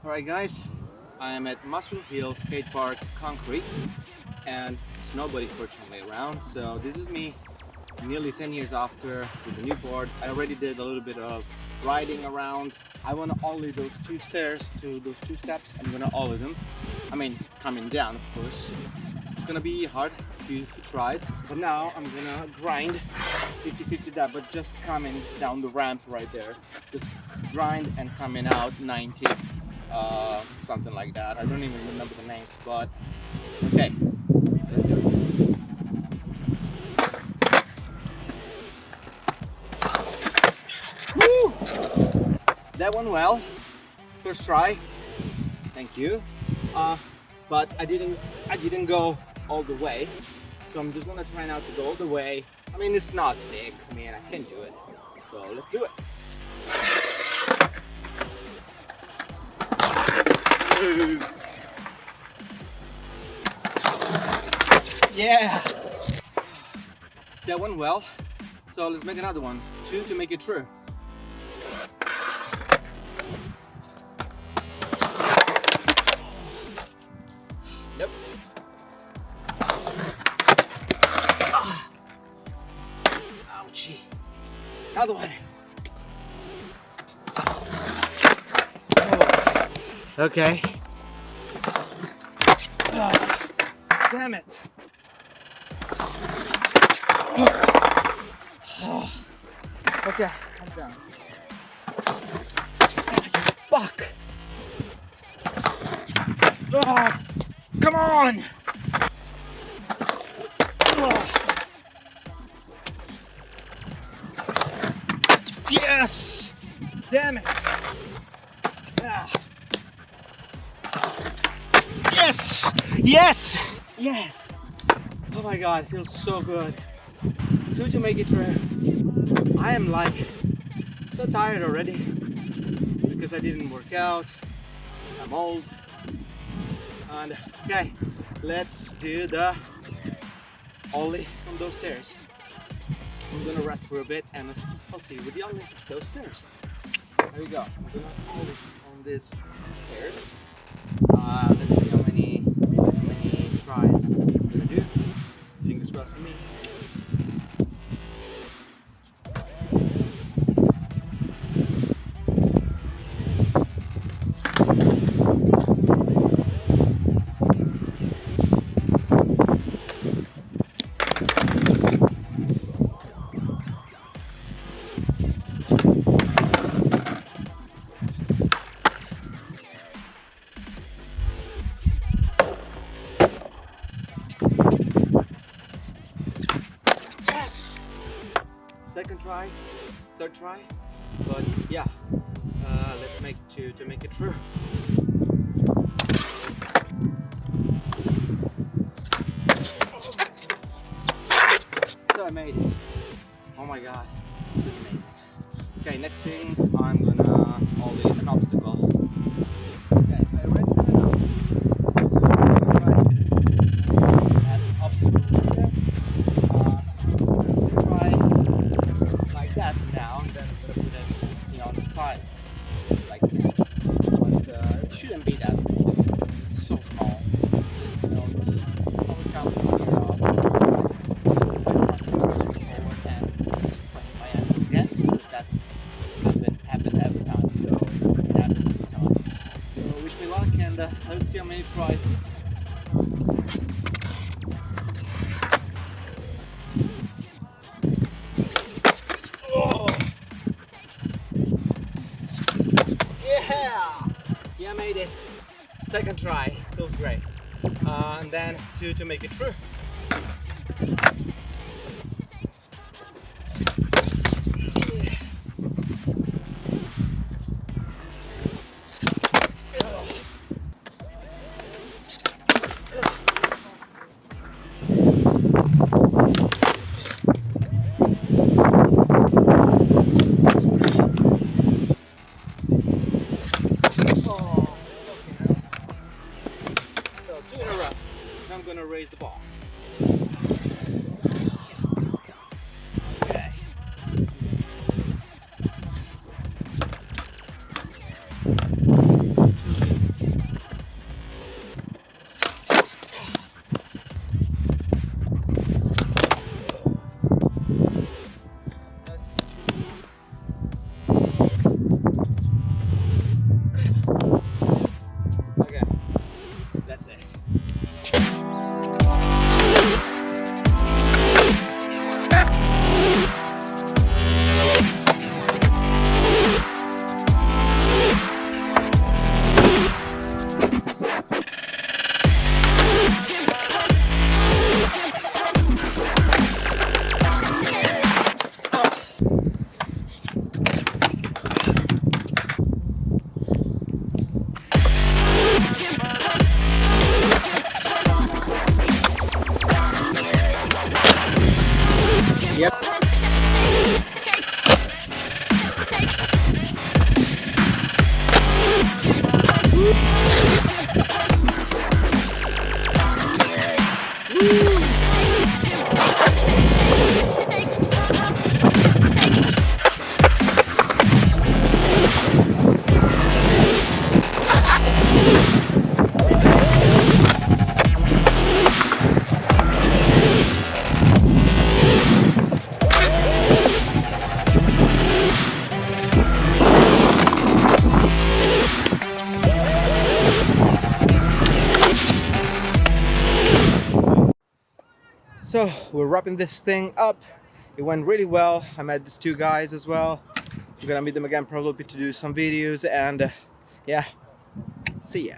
Alright guys, I am at Muswell Hill Skate Park Concrete and there's nobody fortunately around, so this is me nearly 10 years after with the new board. I already did a little bit of riding around. I want to ollie those two stairs to those two steps. I'm gonna ollie them. I mean, coming down of course. It's gonna be hard, a few tries, but now I'm gonna grind 50-50 that, but just coming down the ramp right there. Just grind and coming out 90. Something like that. I don't even remember the names, but okay, let's do it. Woo! That went well. First try. Thank you. But I didn't go all the way, so I'm just gonna try now to go all the way. I mean, it's not big. I mean, I can do it. So let's do it. Yeah, that went well. So let's make another one, 2 to make it true. Nope. Ouchie. Another one. Okay. Damn it. Okay, I'm done. Fuck. Come on. Yes. Damn it. Yes! Yes! Yes! Oh my god, it feels so good. 2 to make it true. I am like so tired already because I didn't work out. I'm old. And okay, let's do the ollie from those stairs. I'm gonna rest for a bit and I'll see you with the ollie those stairs. There we go. I'm gonna ollie on these stairs. Let's see how many tries I'm gonna do. Fingers crossed for me. Second try, third try, but yeah, let's make 2 to make it true. So I made it. Oh my god, this is amazing. Okay, next thing I'm gonna ollie an obstacle. Okay, I rested enough, so I'm gonna try to add an obstacle right there. That now, and then I'm gonna put it, on the side, like that. But it shouldn't be that big. It's so small. Just the power count here off. My hand again, because that's happened every time. So it happens every time. So wish me luck, and let's see how many tries. Yeah, I made it. Second try, feels great. And then 2 to make it true. Yeah. we're wrapping this thing up. It went really well. I met these two guys as well. I'm gonna meet them again probably to do some videos, and yeah, see ya.